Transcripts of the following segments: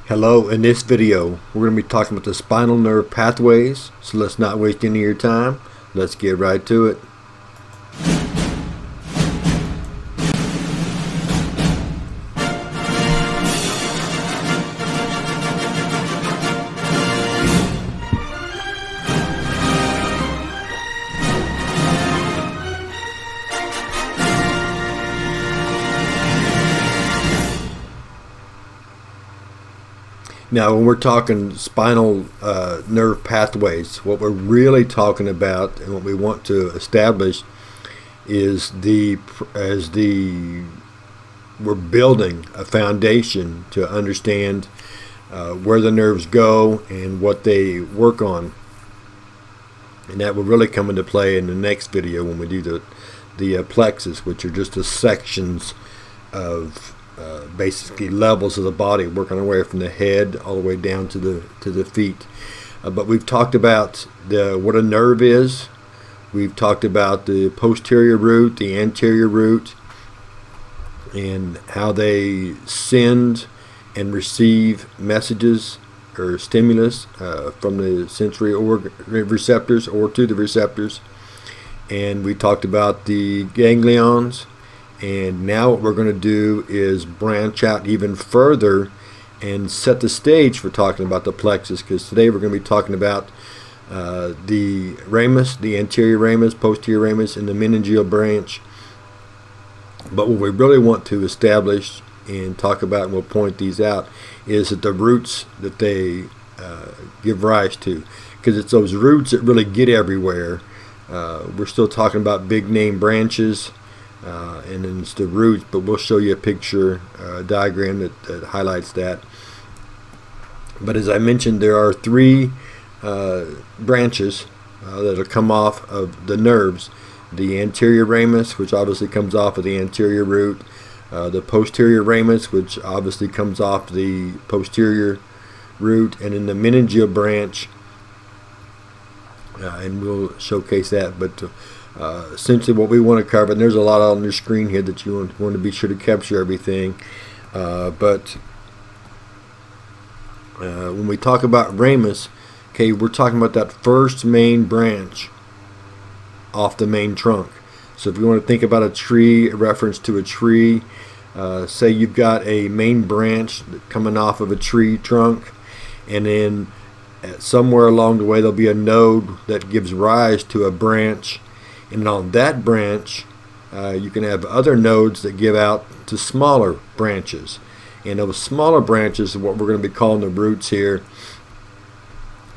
Hello, in this video we're going to be talking about the spinal nerve pathways, so let's not waste any of your time. Let's get right to it. Now, when we're talking spinal nerve pathways, what we're really talking about and what we want to establish is we're building a foundation to understand where the nerves go and what they work on. And that will really come into play in the next video when we do the plexus, which are just the sections of basically levels of the body, working our way from the head all the way down to the feet. But we've talked about what a nerve is. We've talked about the posterior root, the anterior root, and how they send and receive messages or stimulus from the sensory receptors or to the receptors. And we talked about the ganglions. And now what we're going to do is branch out even further and set the stage for talking about the plexus, because today we're going to be talking about the ramus, the anterior ramus, posterior ramus, and the meningeal branch. But what we really want to establish and talk about, and we'll point these out, is that the roots that they give rise to, because it's those roots that really get everywhere. We're still talking about big name branches. And then it's the roots, but we'll show you a picture, diagram that highlights that. But as I mentioned, there are three branches that'll come off of the nerves. The anterior ramus, which obviously comes off of the anterior root. The posterior ramus, which obviously comes off the posterior root. And then the meningeal branch, and we'll showcase that. But essentially what we want to cover, and there's a lot on your screen here that you want to be sure to capture everything, but when we talk about ramus, okay, we're talking about that first main branch off the main trunk. So if you want to think about a tree, a reference to a tree, say you've got a main branch coming off of a tree trunk, and then somewhere along the way there'll be a node that gives rise to a branch. And on that branch, you can have other nodes that give out to smaller branches. And those smaller branches are what we're going to be calling the roots here.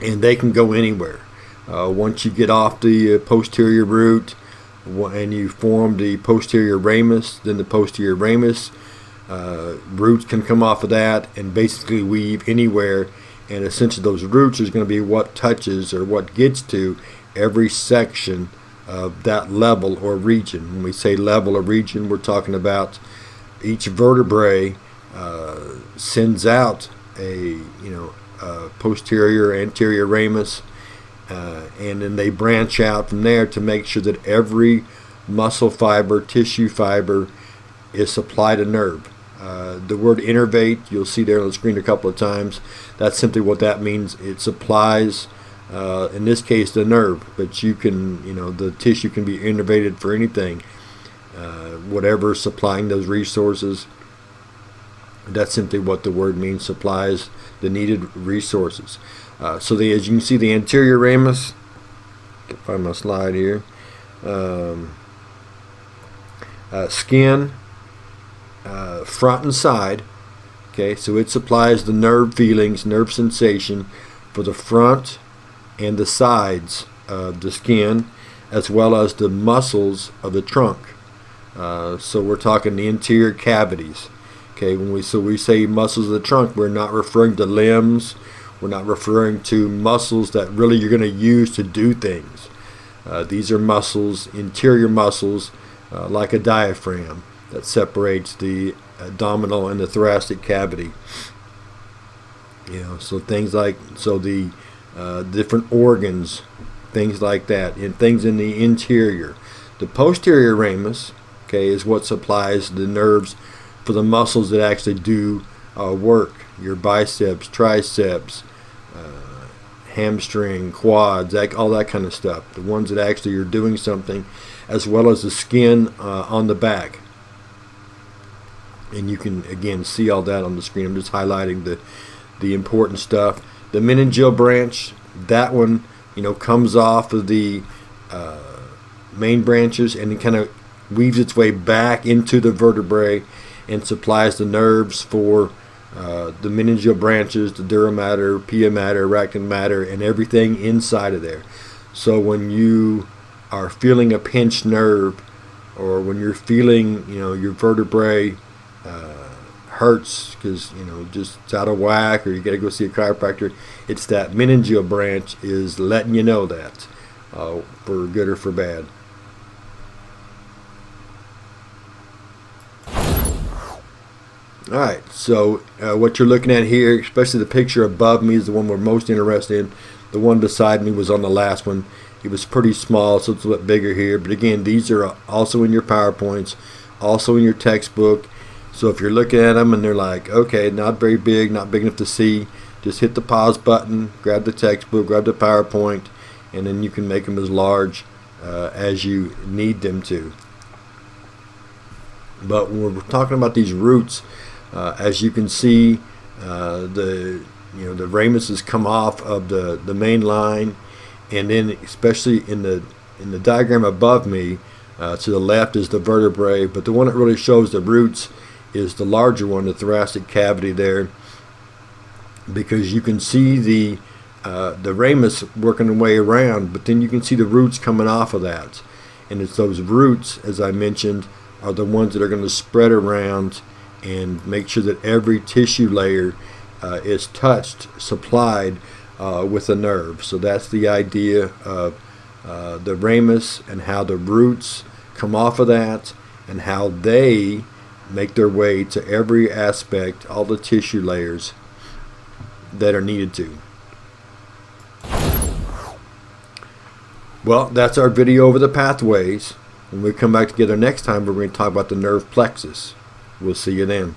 And they can go anywhere. Once you get off the posterior root and you form the posterior ramus, then the posterior ramus roots can come off of that and basically weave anywhere. And essentially those roots is going to be what touches or what gets to every section of that level or region. When we say level or region, we're talking about each vertebrae sends out a posterior anterior ramus, and then they branch out from there to make sure that every muscle fiber, tissue fiber is supplied a nerve. The word innervate, you'll see there on the screen a couple of times. That's simply what that means. It supplies in this case the nerve, but you can, the tissue can be innervated for anything, whatever supplying those resources. That's simply what the word means, supplies the needed resources. So as you can see, the anterior ramus, I can find my slide here, skin, front and side. Okay, so it supplies the nerve feelings, nerve sensation for the front and the sides of the skin, as well as the muscles of the trunk. So we're talking the interior cavities. Okay, when we say muscles of the trunk, we're not referring to limbs. We're not referring to muscles that really you're going to use to do things. These are muscles, interior muscles, like a diaphragm that separates the abdominal and the thoracic cavity. So things like the different organs, things like that, and things in the interior. The posterior ramus, okay, is what supplies the nerves for the muscles that actually do work, your biceps, triceps, hamstring, quads, all that kind of stuff. The ones that actually are doing something, as well as the skin on the back. And you can again see all that on the screen. I'm just highlighting the important stuff. The meningeal branch, that one, comes off of the main branches and it kind of weaves its way back into the vertebrae and supplies the nerves for the meningeal branches, the dura mater, pia mater, arachnoid mater, and everything inside of there. So when you are feeling a pinched nerve, or when you're feeling, your vertebrae hurts because just it's out of whack, or you got to go see a chiropractor, it's that meningeal branch is letting you know that, for good or for bad. All right, so what you're looking at here, especially the picture above me, is the one we're most interested in. The one beside me was on the last one. It was pretty small, so it's a little bit bigger here. But again, these are also in your PowerPoints, also in your textbook. So if you're looking at them and they're like, okay, not very big, not big enough to see, just hit the pause button, grab the textbook, grab the PowerPoint, and then you can make them as large as you need them to. But when we're talking about these roots, as you can see, the ramuses come off of the main line, and then especially in the diagram above me, to the left is the vertebrae, but the one that really shows the roots is the larger one, the thoracic cavity there, because you can see the ramus working their way around, but then you can see the roots coming off of that, and it's those roots, as I mentioned, are the ones that are going to spread around and make sure that every tissue layer is touched, supplied with a nerve. So that's the idea of the ramus, and how the roots come off of that, and how they make their way to every aspect, all the tissue layers that are needed to. Well, that's our video over the pathways. When we come back together next time, we're going to talk about the nerve plexus. We'll see you then.